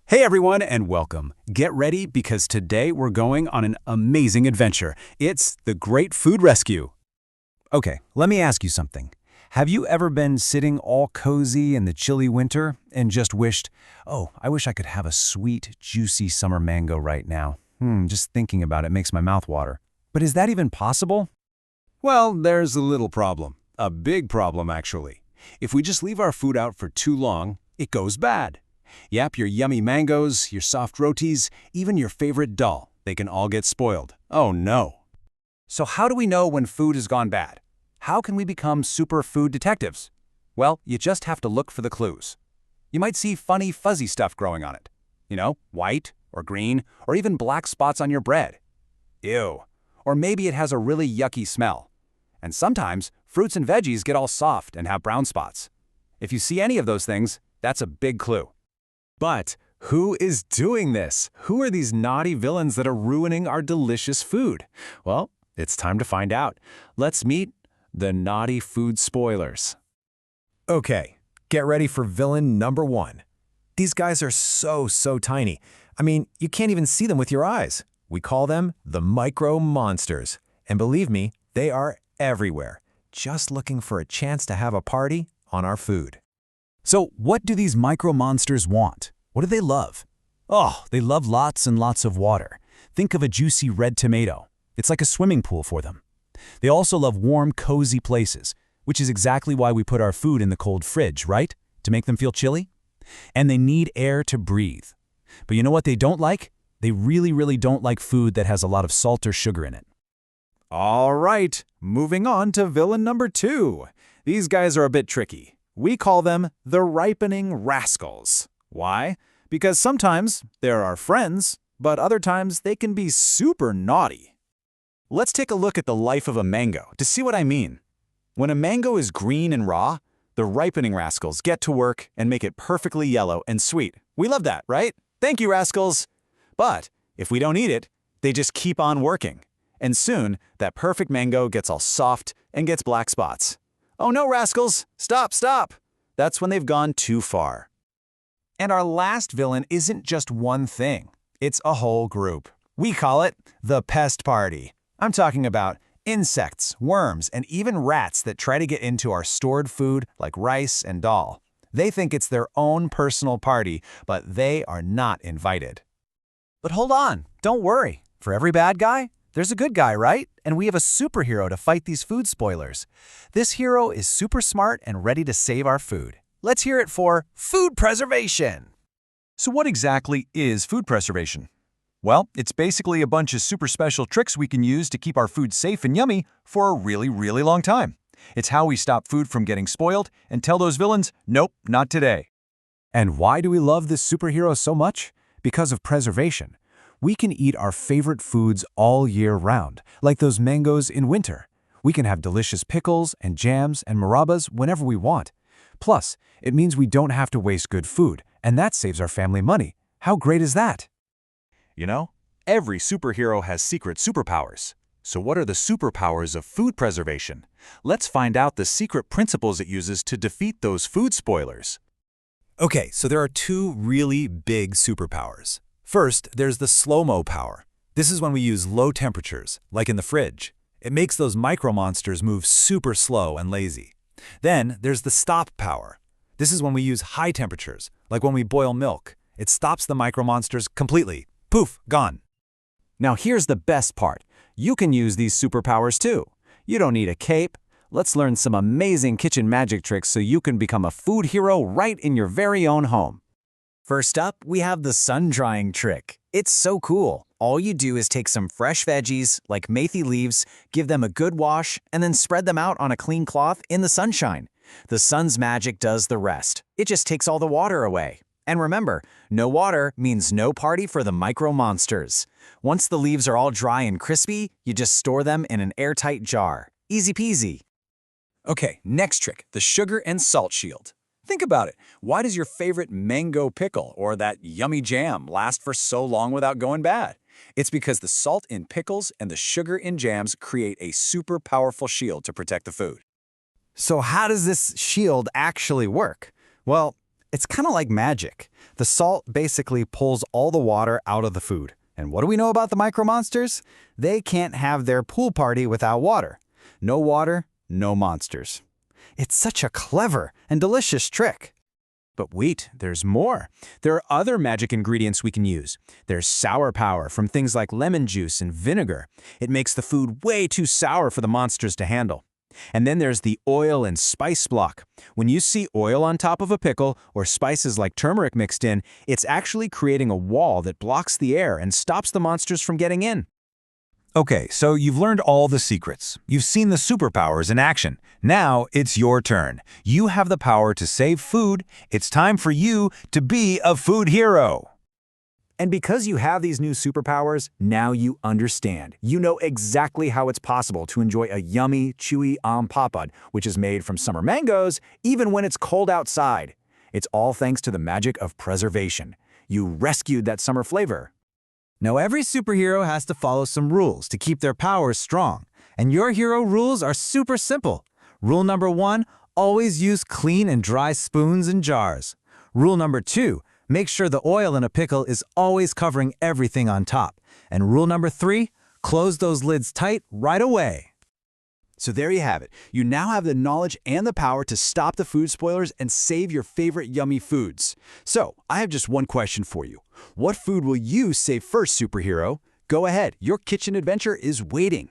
Hey everyone and welcome. Get ready because today we're going on an amazing adventure. It's the Great Food Rescue. Okay, let me ask you something. Have you ever been sitting all cozy in the chilly winter and just wished, oh, I wish I could have a sweet, juicy summer mango right now? Just thinking about it makes my mouth water. But is that even possible? Well, there's a little problem. A big problem, actually. If we just leave our food out for too long, it goes bad. Yep, your yummy mangoes, your soft rotis, even your favorite dal, they can all get spoiled. Oh no. So how do we know when food has gone bad? How can we become super food detectives? Well, you just have to look for the clues. You might see funny, fuzzy stuff growing on it. White or green or even black spots on your bread. Ew. Or maybe it has a really yucky smell. And sometimes fruits and veggies get all soft and have brown spots. If you see any of those things, that's a big clue. But who is doing this? Who are these naughty villains that are ruining our delicious food? Well, it's time to find out. Let's meet the naughty food spoilers. Okay, get ready for villain number one. These guys are so tiny. I mean, you can't even see them with your eyes. We call them the micro monsters. And believe me, they are everywhere, just looking for a chance to have a party on our food. So what do these micro monsters want? What do they love? Oh, they love lots and lots of water. Think of a juicy red tomato. It's like a swimming pool for them. They also love warm, cozy places, which is exactly why we put our food in the cold fridge, right? To make them feel chilly? And they need air to breathe. But you know what they don't like? They really don't like food that has a lot of salt or sugar in it. All right, moving on to villain number two. These guys are a bit tricky. We call them the ripening rascals. Why? Because sometimes they're our friends, but other times they can be super naughty. Let's take a look at the life of a mango to see what I mean. When a mango is green and raw, the ripening rascals get to work and make it perfectly yellow and sweet. We love that, right? Thank you, rascals. But if we don't eat it, they just keep on working. And soon, that perfect mango gets all soft and gets black spots. Oh no, rascals! Stop! That's when they've gone too far. And our last villain isn't just one thing. It's a whole group. We call it the pest party. I'm talking about insects, worms, and even rats that try to get into our stored food like rice and dal. They think it's their own personal party, but they are not invited. But hold on, don't worry. For every bad guy, there's a good guy, right? And we have a superhero to fight these food spoilers. This hero is super smart and ready to save our food. Let's hear it for food preservation. So what exactly is food preservation? Well, it's basically a bunch of super special tricks we can use to keep our food safe and yummy for a really long time. It's how we stop food from getting spoiled and tell those villains, nope, not today. And why do we love this superhero so much? Because of preservation. We can eat our favorite foods all year round, like those mangoes in winter. We can have delicious pickles and jams and murabbas whenever we want. Plus, it means we don't have to waste good food, and that saves our family money. How great is that? You know, every superhero has secret superpowers. So what are the superpowers of food preservation? Let's find out the secret principles it uses to defeat those food spoilers. Okay, so there are two really big superpowers. First, there's the slow-mo power. This is when we use low temperatures, like in the fridge. It makes those micro monsters move super slow and lazy. Then, there's the stop power. This is when we use high temperatures, like when we boil milk. It stops the micro monsters completely. Poof, gone. Now here's the best part. You can use these superpowers too. You don't need a cape. Let's learn some amazing kitchen magic tricks so you can become a food hero right in your very own home. First up, we have the sun drying trick. It's so cool. All you do is take some fresh veggies, like methi leaves, give them a good wash, and then spread them out on a clean cloth in the sunshine. The sun's magic does the rest. It just takes all the water away. And remember, no water means no party for the micro monsters. Once the leaves are all dry and crispy, you just store them in an airtight jar. Easy peasy. Okay, next trick, the sugar and salt shield. Think about it. Why does your favorite mango pickle or that yummy jam last for so long without going bad? It's because the salt in pickles and the sugar in jams create a super powerful shield to protect the food. So how does this shield actually work? Well, it's kind of like magic. The salt basically pulls all the water out of the food. And what do we know about the micro monsters? They can't have their pool party without water. No water, no monsters. It's such a clever and delicious trick. But wait, there's more. There are other magic ingredients we can use. There's sour power from things like lemon juice and vinegar. It makes the food way too sour for the monsters to handle. And then there's the oil and spice block. When you see oil on top of a pickle or spices like turmeric mixed in, it's actually creating a wall that blocks the air and stops the monsters from getting in. Okay, so you've learned all the secrets. You've seen the superpowers in action. Now it's your turn. You have the power to save food. It's time for you to be a food hero. And because you have these new superpowers, now you understand. You know exactly how it's possible to enjoy a yummy, chewy papad, which is made from summer mangoes, even when it's cold outside. It's all thanks to the magic of preservation. You rescued that summer flavor. Now, every superhero has to follow some rules to keep their powers strong. And your hero rules are super simple. Rule number 1, always use clean and dry spoons and jars. Rule number 2, make sure the oil in a pickle is always covering everything on top. And rule number 3, close those lids tight right away. So there you have it. You now have the knowledge and the power to stop the food spoilers and save your favorite yummy foods. So I have just one question for you. What food will you save first, superhero? Go ahead, your kitchen adventure is waiting.